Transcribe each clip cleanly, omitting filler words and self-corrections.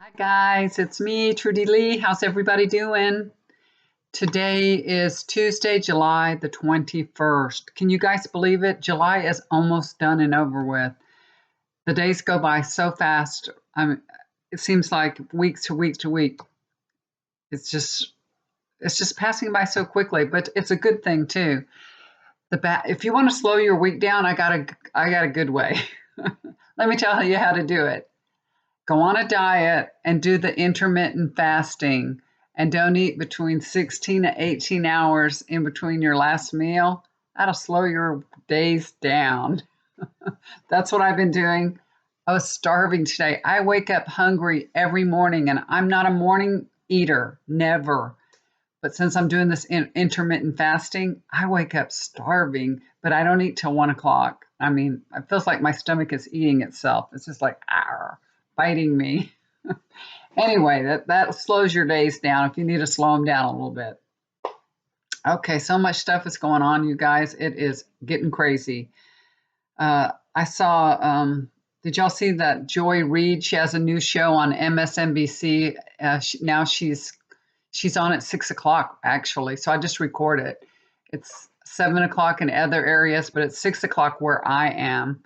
Hi guys, it's me, Trudy Lee. How's everybody doing? Today is Tuesday, July the 21st. Can you guys believe it? July is almost done and over with. The days go by so fast. It seems like week to week to week. It's just it's just passing by so quickly, but it's a good thing too. If you want to slow your week down, I got a good way. Let me tell you how to do it. Go on a diet and do the intermittent fasting and don't eat between 16 to 18 hours in between your last meal. That'll slow your days down. That's what I've been doing. I was starving today. I wake up hungry every morning and I'm not a morning eater, never. But since I'm doing this intermittent fasting, I wake up starving, but I don't eat till 1 o'clock. I mean, it feels like my stomach is eating itself. It's just like, biting me. Anyway, that slows your days down if you need to slow them down a little bit. Okay, so much stuff is going on, you guys. It is getting crazy. I saw, did y'all see that Joy Reid? She has a new show on MSNBC. Now she's on at 6 o'clock, actually. So I just record it. It's 7 o'clock in other areas, but it's 6 o'clock where I am.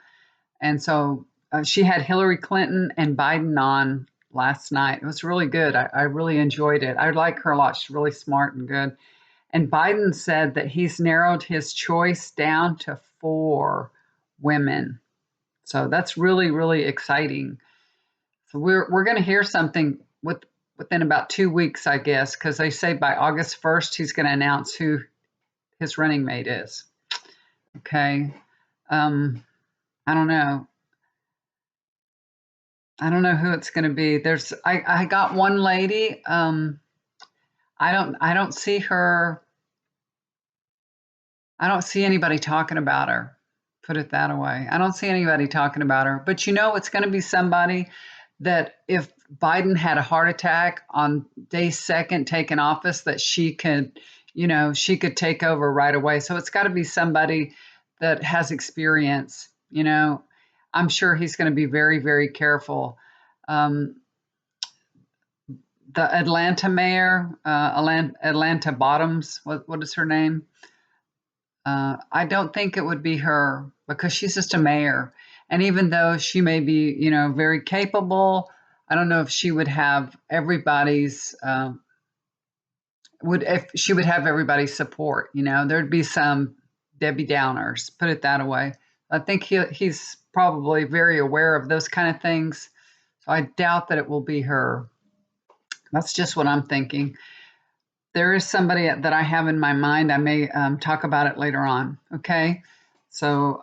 And so she had Hillary Clinton and Biden on last night. It was really good. I really enjoyed it. I like her a lot. She's really smart and good. And Biden said that he's narrowed his choice down to 4 women. So that's really, really exciting. So we're going to hear something within about 2 weeks, I guess, because they say by August 1st he's going to announce who his running mate is. Okay. I don't know. I don't know who it's going to be. I got one lady. I don't see her. I don't see anybody talking about her. Put it that way. I don't see anybody talking about her. But it's going to be somebody that if Biden had a heart attack on day second taking office, that she could take over right away. So it's got to be somebody that has experience. I'm sure he's going to be very, very careful. Um, the Atlanta mayor, Atlanta Bottoms, what is her name? I don't think it would be her because she's just a mayor. And even though she may be, very capable, I don't know if she would have everybody's if she would have everybody's support. There'd be some Debbie Downers, put it that way. I think he's probably very aware of those kind of things. So I doubt that it will be her. That's just what I'm thinking. There is somebody that I have in my mind. I may talk about it later on. Okay. So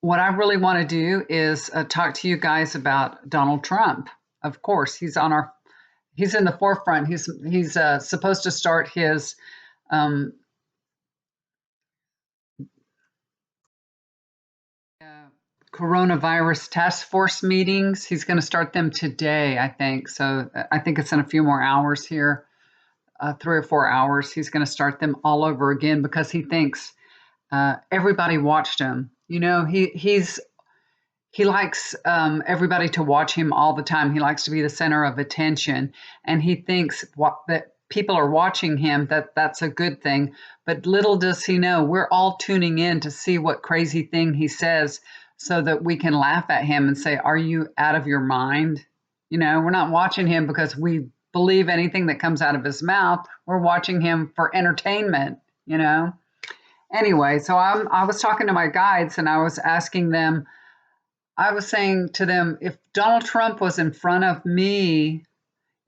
what I really want to do is talk to you guys about Donald Trump. Of course, he's in the forefront. He's supposed to start his coronavirus task force meetings. He's going to start them today, I think. So I think it's in a few more hours here, 3 or 4 hours. He's going to start them all over again because he thinks everybody watched him. He likes everybody to watch him all the time. He likes to be the center of attention, and he thinks that people are watching him, that's a good thing. But little does he know, we're all tuning in to see what crazy thing he says so that we can laugh at him and say, are you out of your mind? We're not watching him because we believe anything that comes out of his mouth. We're watching him for entertainment. Anyway, so I was talking to my guides and I was asking them, I was saying to them, if Donald Trump was in front of me,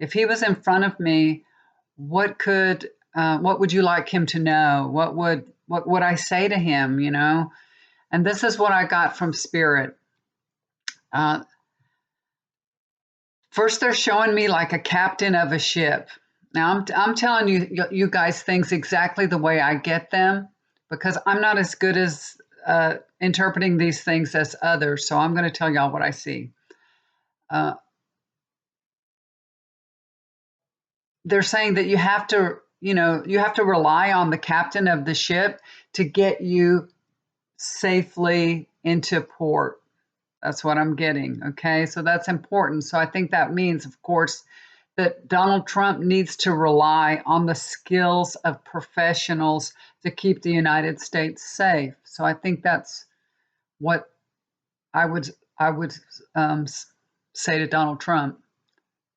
if he was in front of me, what would you like him to know? What would I say to him? And this is what I got from Spirit. First, they're showing me like a captain of a ship. Now, I'm telling you guys things exactly the way I get them because I'm not as good as interpreting these things as others. So I'm going to tell y'all what I see. They're saying that you have to rely on the captain of the ship to get you safely into port. That's what I'm getting. Okay. So that's important. So I think that means, of course, that Donald Trump needs to rely on the skills of professionals to keep the United States safe. So I think that's what I would say to Donald Trump,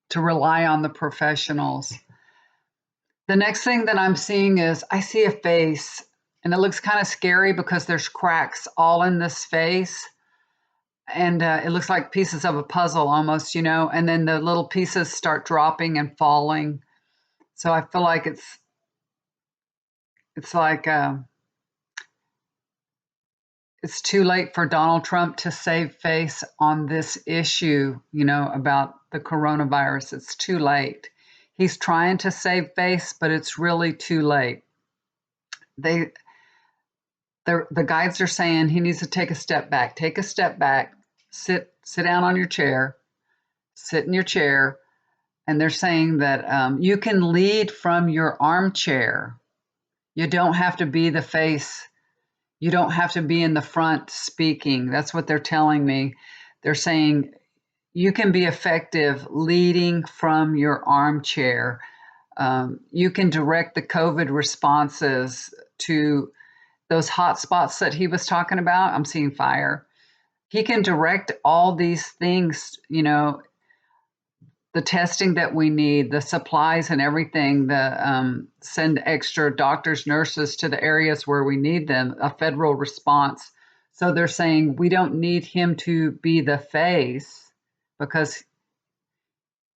to rely on the professionals. The next thing that I'm seeing is I see a face, and it looks kind of scary because there's cracks all in this face, and it looks like pieces of a puzzle almost, and then the little pieces start dropping and falling. So I feel like it's like it's too late for Donald Trump to save face on this issue, about the coronavirus. It's too late. He's trying to save face, but it's really too late. They the guides are saying he needs to take a step back. Take a step back. Sit down on your chair. Sit in your chair. And they're saying that you can lead from your armchair. You don't have to be the face. You don't have to be in the front speaking. That's what they're telling me. They're saying you can be effective leading from your armchair. You can direct the COVID responses to those hot spots that he was talking about. I'm seeing fire. He can direct all these things, the testing that we need, the supplies and everything, send extra doctors, nurses to the areas where we need them, a federal response. So they're saying we don't need him to be the face because,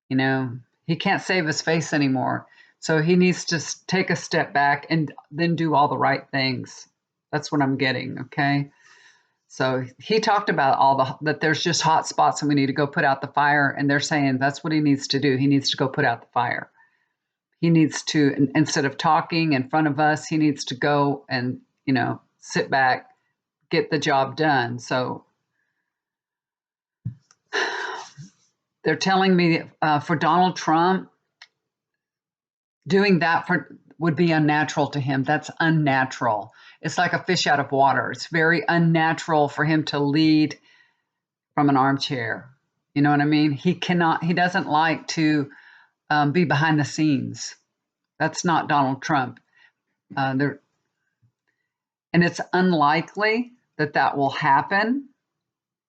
he can't save his face anymore. So he needs to take a step back and then do all the right things. That's what I'm getting. Okay. So he talked about that there's just hot spots and we need to go put out the fire. And they're saying that's what he needs to do. He needs to go put out the fire. He needs to, instead of talking in front of us, he needs to go and, sit back, get the job done. So they're telling me for Donald Trump, doing that would be unnatural to him. That's unnatural. It's like a fish out of water. It's very unnatural for him to lead from an armchair. You know what I mean? He doesn't like to be behind the scenes. That's not Donald Trump. And it's unlikely that will happen.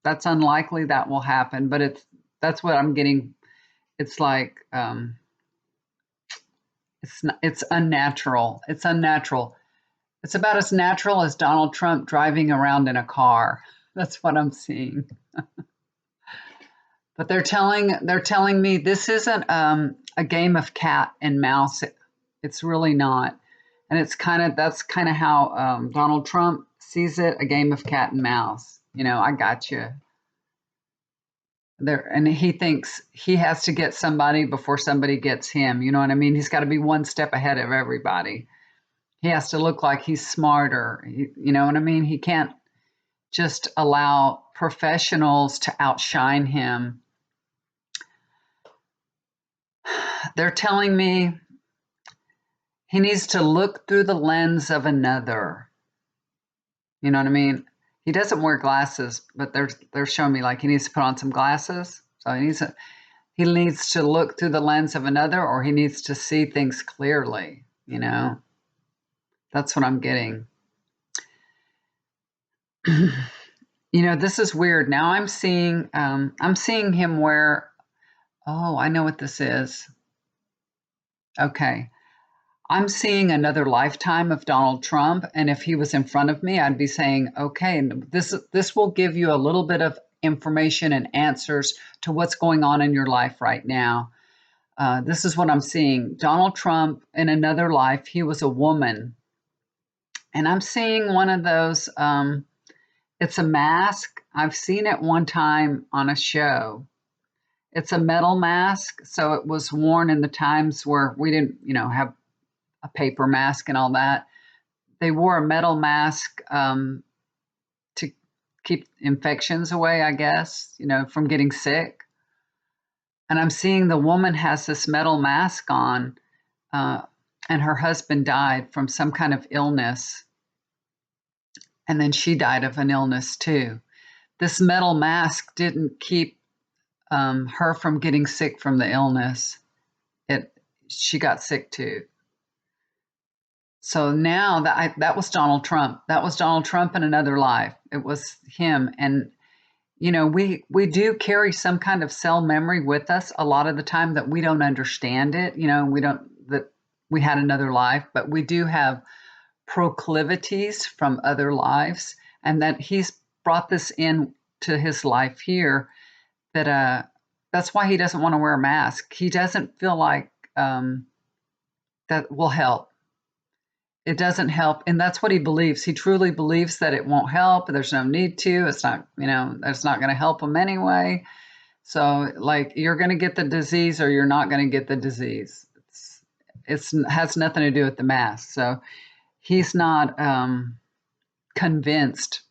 That's unlikely that will happen, but that's what I'm getting. It's like, it's unnatural. It's unnatural. It's about as natural as Donald Trump driving around in a car. That's what I'm seeing. But they're telling me this isn't a game of cat and mouse. It's really not, and that's kind of how Donald Trump sees it, a game of cat and mouse. I got you there, and he thinks he has to get somebody before somebody gets him. You know what I mean? He's got to be one step ahead of everybody. He has to look like he's smarter. You know what I mean? He can't just allow professionals to outshine him. They're telling me he needs to look through the lens of another. You know what I mean? He doesn't wear glasses, but they're showing me like he needs to put on some glasses. So he needs to look through the lens of another, or he needs to see things clearly. That's what I'm getting. This is weird. Now I'm seeing him wear. Oh, I know what this is. Okay. I'm seeing another lifetime of Donald Trump, and if he was in front of me, I'd be saying, okay, this will give you a little bit of information and answers to what's going on in your life right now. This is what I'm seeing. Donald Trump, in another life, he was a woman, and I'm seeing one of those. It's a mask. I've seen it one time on a show. It's a metal mask, so it was worn in the times where we didn't, have a paper mask and all that. They wore a metal mask to keep infections away, I guess, from getting sick. And I'm seeing the woman has this metal mask on, and her husband died from some kind of illness. And then she died of an illness too. this metal mask didn't keep her from getting sick from the illness. She got sick too. So now that was Donald Trump. That was Donald Trump in another life. It was him. And we do carry some kind of cell memory with us a lot of the time that we don't understand it. We don't that we had another life, but we do have proclivities from other lives, and that he's brought this in to his life here. That's why he doesn't want to wear a mask. He doesn't feel like that will help. It doesn't help, and that's what he believes. He truly believes that it won't help. There's no need to. It's not, it's not going to help him anyway. So, like, you're going to get the disease, or you're not going to get the disease. It's has nothing to do with the mask. So, he's not convinced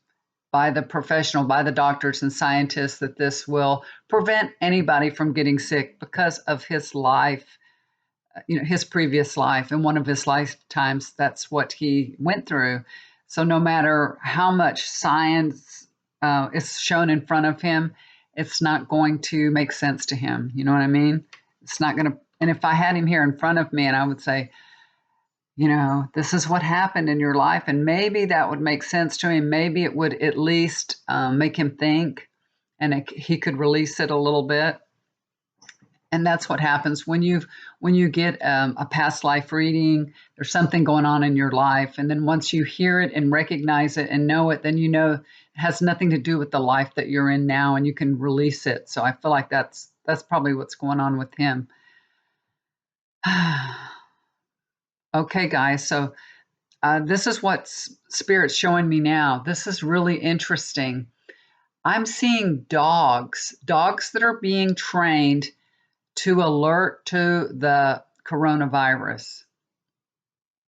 by the doctors and scientists that this will prevent anybody from getting sick because of his life. His previous life, and one of his lifetimes, that's what he went through. So no matter how much science is shown in front of him, it's not going to make sense to him. You know what I mean? It's not going to. And if I had him here in front of me and I would say, this is what happened in your life, and maybe that would make sense to him. Maybe it would at least make him think, and he could release it a little bit. And that's what happens when you get a past life reading. There's something going on in your life, and then once you hear it and recognize it and know it, then it has nothing to do with the life that you're in now, and you can release it. So I feel like that's probably what's going on with him. Okay, guys. So this is what Spirit's showing me now. This is really interesting. I'm seeing dogs that are being trained to alert to the coronavirus.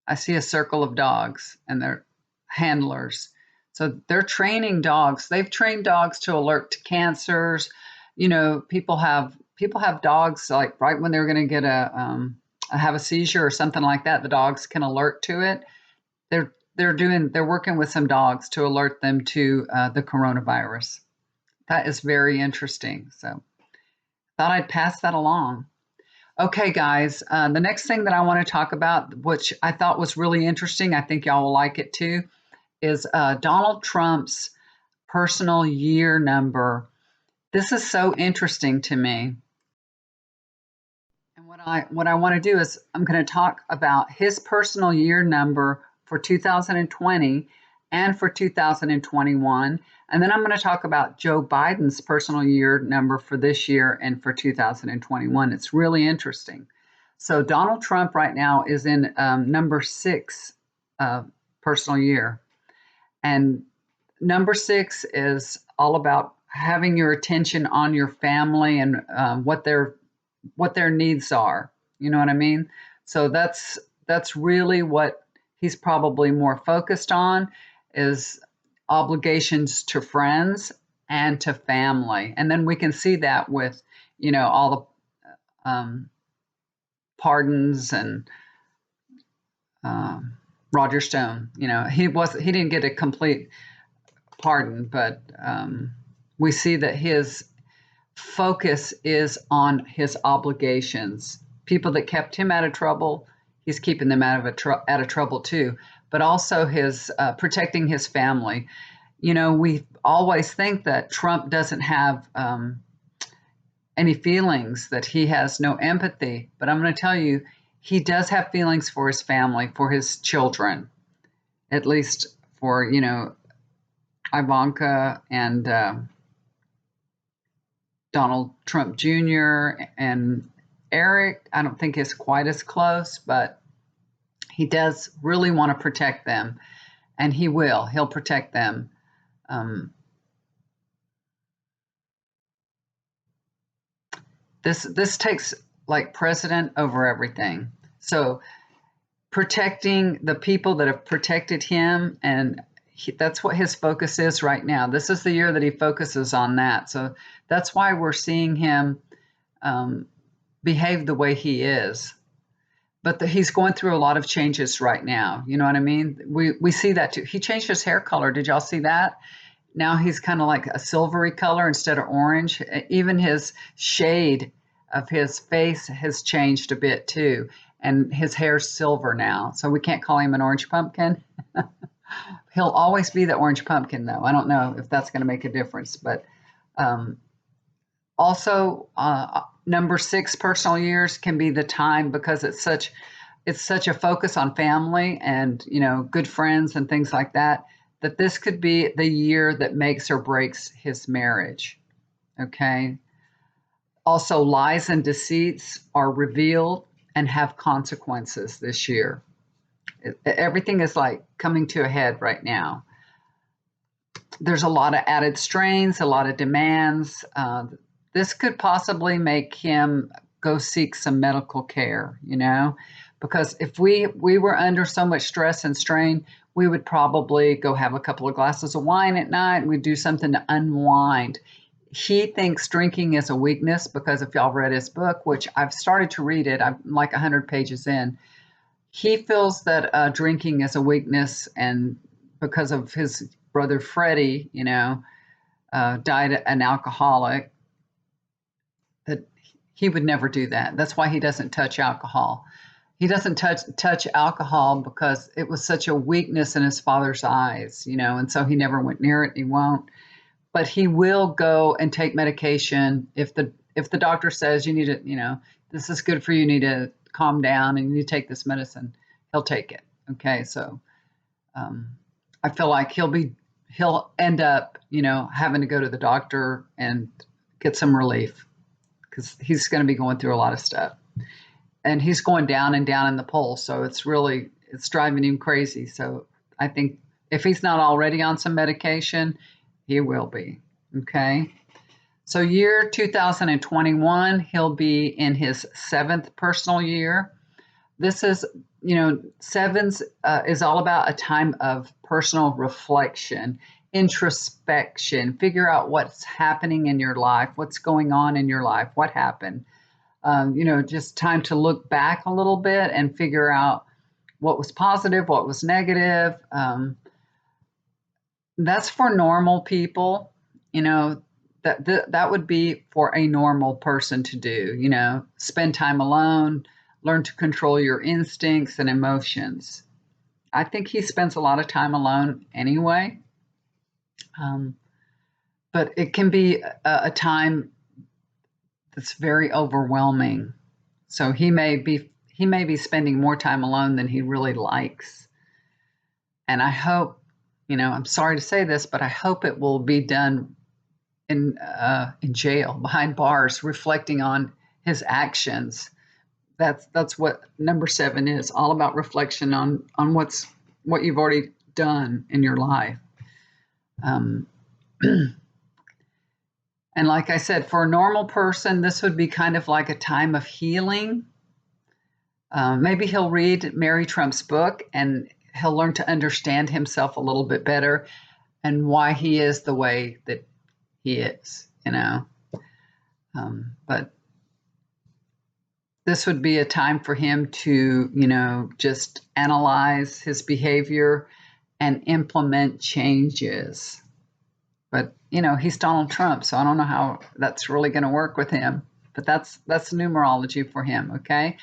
I see a circle of dogs, and they're handlers. So they're training dogs. They've trained dogs to alert to cancers. People have dogs, like right when they're going to get have a seizure or something like that, the dogs can alert to it. They're working with some dogs to alert them to the coronavirus. That is very interesting. So thought I'd pass that along. Okay, guys, the next thing that I want to talk about, which I thought was really interesting, I think y'all will like it too, is Donald Trump's personal year number. This is so interesting to me. And what I want to do is I'm going to talk about his personal year number for 2020 and for 2021. And then I'm going to talk about Joe Biden's personal year number for this year and for 2021. It's really interesting. So Donald Trump right now is in number 6 personal year. And number 6 is all about having your attention on your family and what their needs are. You know what I mean? So that's really what he's probably more focused on, is obligations to friends and to family. And then we can see that with, all the pardons and Roger Stone. He didn't get a complete pardon, but we see that his focus is on his obligations. People that kept him out of trouble, he's keeping them out of trouble too. But also his protecting his family. We always think that Trump doesn't have any feelings, that he has no empathy. But I'm going to tell you, he does have feelings for his family, for his children, at least for, Ivanka and Donald Trump Jr. and Eric. I don't think is quite as close, but he does really want to protect them, and he will. He'll protect them. This takes like precedent over everything. So protecting the people that have protected him, and that's what his focus is right now. This is the year that he focuses on that. So that's why we're seeing him behave the way he is. But he's going through a lot of changes right now. You know what I mean? We see that too. He changed his hair color. Did y'all see that? Now he's kind of like a silvery color instead of orange. Even his shade of his face has changed a bit too. And his hair's silver now. So we can't call him an orange pumpkin. He'll always be the orange pumpkin, though. I don't know if that's going to make a difference. But um, also, number 6 personal years can be the time because it's such a focus on family and good friends and things like that, that this could be the year that makes or breaks his marriage. Okay. Also, lies and deceits are revealed and have consequences this year. Everything is like coming to a head right now. There's a lot of added strains, a lot of demands. This could possibly make him go seek some medical care, because if we were under so much stress and strain, we would probably go have a couple of glasses of wine at night and we'd do something to unwind. He thinks drinking is a weakness because if y'all read his book, which I've started to read it, I'm like 100 pages in. He feels that drinking is a weakness, and because of his brother Freddie, died an alcoholic, that he would never do that. That's why he doesn't touch alcohol. He doesn't touch alcohol because it was such a weakness in his father's eyes, and so he never went near it. He won't, but he will go and take medication if the doctor says you need to, this is good for you. You need to calm down and you need to take this medicine. He'll take it. Okay, so I feel like he'll end up, having to go to the doctor and get some relief because he's going to be going through a lot of stuff. And he's going down and down in the polls, so it's driving him crazy. So I think if he's not already on some medication, he will be. Okay. So year 2021, he'll be in his 7th personal year. This is, sevens is all about a time of personal reflection, introspection, figure out what's happening in your life, what's going on in your life, what happened. Just time to look back a little bit and figure out what was positive, what was negative. That's for normal people, that would be for a normal person to do, spend time alone, learn to control your instincts and emotions. I think he spends a lot of time alone anyway. But it can be a time that's very overwhelming. So he may be spending more time alone than he really likes. And I hope, I'm sorry to say this, but I hope it will be done in jail, behind bars, reflecting on his actions. That's what number 7 is, all about reflection on what you've already done in your life. And like I said, for a normal person, this would be kind of like a time of healing. Maybe he'll read Mary Trump's book and he'll learn to understand himself a little bit better and why he is the way that he is, But this would be a time for him to, just analyze his behavior and implement changes. But, he's Donald Trump, so I don't know how that's really going to work with him. But that's numerology for him, okay?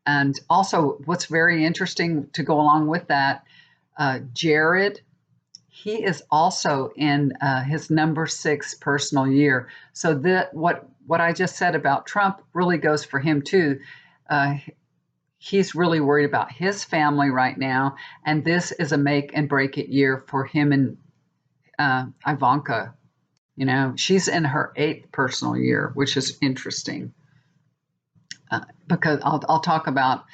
And also, what's very interesting to go along with that, Jared, he is also in his number 6 personal year. So that what I just said about Trump really goes for him too. He's really worried about his family right now, and this is a make and break it year for him and Ivanka. She's in her 8th personal year, which is interesting. Because I'll talk about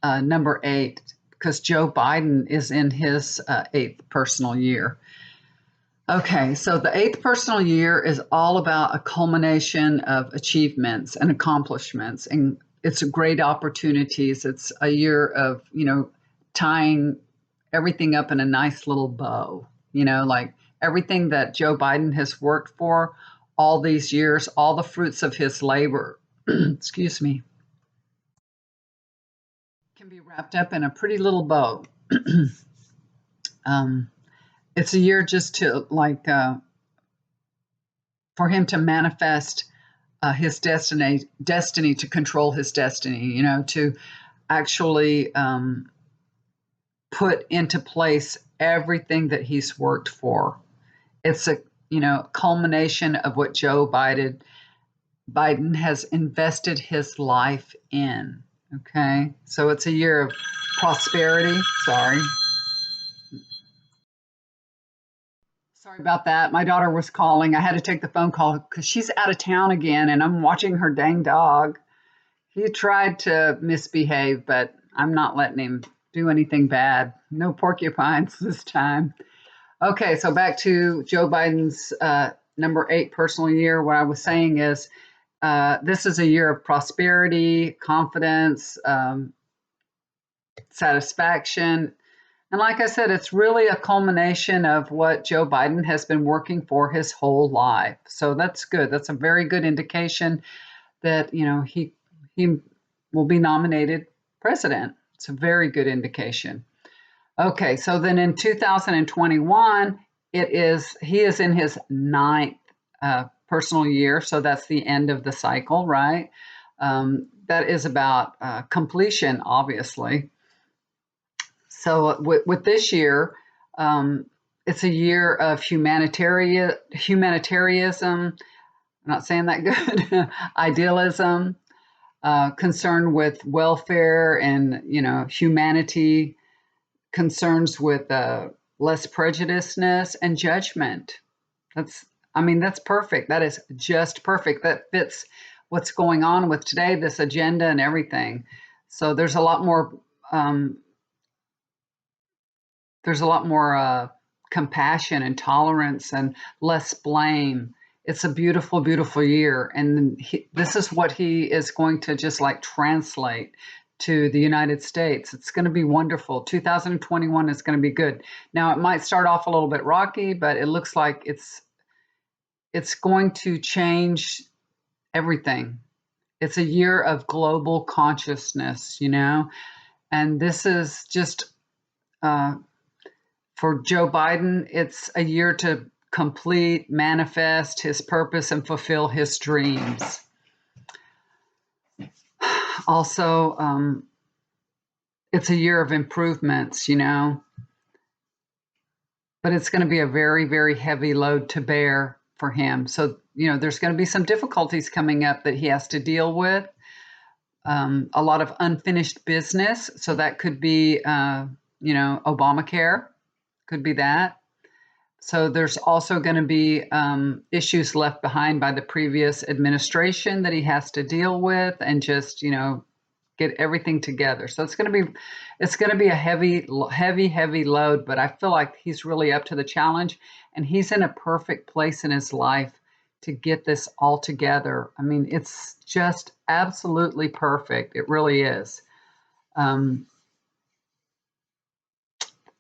number 8 because Joe Biden is in his 8th personal year. Okay, so the 8th personal year is all about a culmination of achievements and accomplishments, and it's great opportunities. It's a year of, tying everything up in a nice little bow, like everything that Joe Biden has worked for all these years, all the fruits of his labor, excuse me, can be wrapped up in a pretty little bow. It's a year just to for him to manifest his destiny to control his destiny, to actually put into place everything that he's worked for. It's a culmination of what Joe Biden has invested his life in. Okay, so it's a year of prosperity. Sorry about that. My daughter was calling. I had to take the phone call because she's out of town again, and I'm watching her dang dog. He tried to misbehave, but I'm not letting him do anything bad. No porcupines this time. Okay, so back to Joe Biden's number 8 personal year. What I was saying is this is a year of prosperity, confidence, satisfaction. And like I said, it's really a culmination of what Joe Biden has been working for his whole life. So that's good. That's a very good indication that, he will be nominated president. It's a very good indication. Okay, so then in 2021, he is in his 9th personal year, so that's the end of the cycle, right? That is about completion, obviously. So with this year, it's a year of humanitarianism. I'm not saying that good. Idealism, concern with welfare and humanity, concerns with less prejudiceness and judgment. That's perfect. That is just perfect. That fits what's going on with today, this agenda and everything. So there's a lot more. Compassion and tolerance and less blame. It's a beautiful, beautiful year. And this is what he is going to just like translate to the United States. It's going to be wonderful. 2021 is going to be good. Now, it might start off a little bit rocky, but it looks like it's going to change everything. It's a year of global consciousness, and this is just for Joe Biden, it's a year to complete, manifest his purpose, and fulfill his dreams. Also, it's a year of improvements, but it's going to be a very, very heavy load to bear for him. So, there's going to be some difficulties coming up that he has to deal with. A lot of unfinished business. So that could be, Obamacare. Could be that. So there's also going to be issues left behind by the previous administration that he has to deal with, and just get everything together. So it's going to be a heavy load. But I feel like he's really up to the challenge, and he's in a perfect place in his life to get this all together. I mean, it's just absolutely perfect. It really is.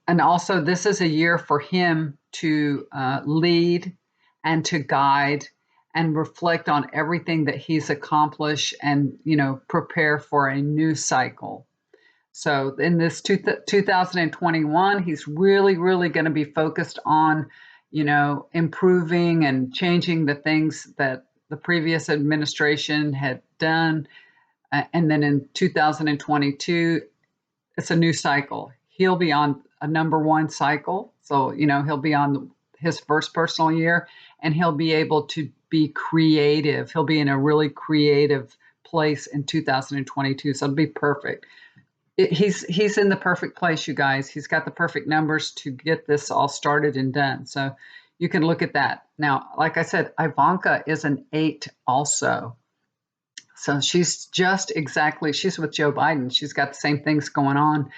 And also, this is a year for him to lead and to guide and reflect on everything that he's accomplished, and prepare for a new cycle. So in this 2021, he's really, really going to be focused on improving and changing the things that the previous administration had done. And then in 2022, it's a new cycle. He'll be on a number 1 cycle. So, he'll be on his first personal year, and he'll be able to be creative. He'll be in a really creative place in 2022. So it'll be perfect. He's in the perfect place, you guys. He's got the perfect numbers to get this all started and done. So you can look at that. Now, like I said, Ivanka is an 8 also. So she's with Joe Biden. She's got the same things going on.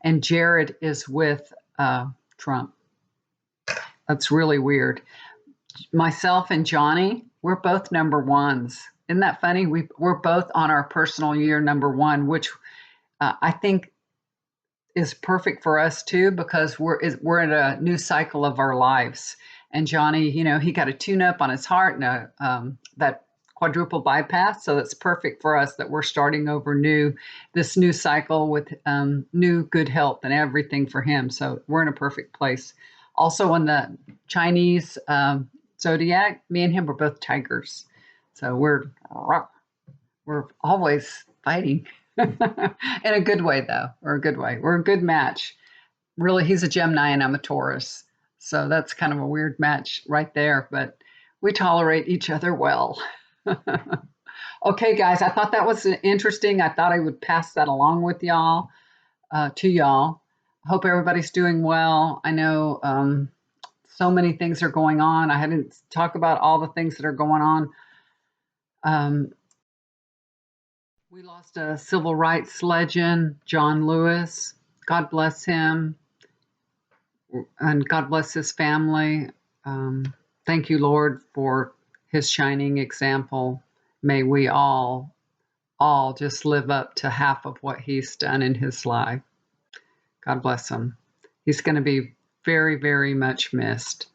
And Jared is with Trump. That's really weird. Myself and Johnny, we're both number 1s. Isn't that funny? We're both on our personal year number 1, which I think is perfect for us too, because we're in a new cycle of our lives. And Johnny, he got a tune-up on his heart and that quadruple bypass. So that's perfect for us that we're starting over this new cycle with new good health and everything for him. So we're in a perfect place. Also in the Chinese zodiac. Me and him are both tigers. So we're always fighting. In a good way, though. Or a good way. We're a good match. Really, he's a Gemini and I'm a Taurus. So that's kind of a weird match right there, but we tolerate each other well. Okay, guys, I thought that was interesting. I thought I would pass that along with y'all, to y'all. Hope everybody's doing well. I know so many things are going on. I hadn't talked about all the things that are going on. We lost a civil rights legend, John Lewis. God bless him, and God bless his family. Thank you, Lord, for his shining example. May we all just live up to half of what he's done in his life. God bless him. He's going to be very, very much missed.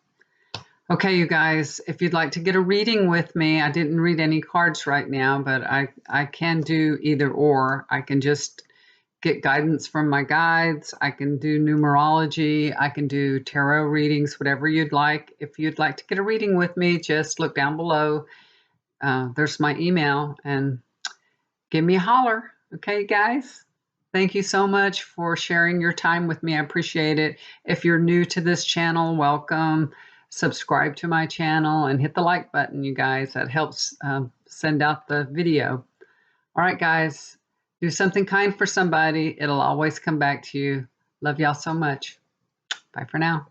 Okay, you guys, if you'd like to get a reading with me, I didn't read any cards right now, but I can do either or. I can just get guidance from my guides. I can do numerology. I can do tarot readings, whatever you'd like. If you'd like to get a reading with me, just look down below. There's my email and give me a holler. Okay, guys? Thank you so much for sharing your time with me. I appreciate it. If you're new to this channel, welcome. Subscribe to my channel and hit the like button, you guys. That helps send out the video. All right, guys. Do something kind for somebody. It'll always come back to you. Love y'all so much. Bye for now.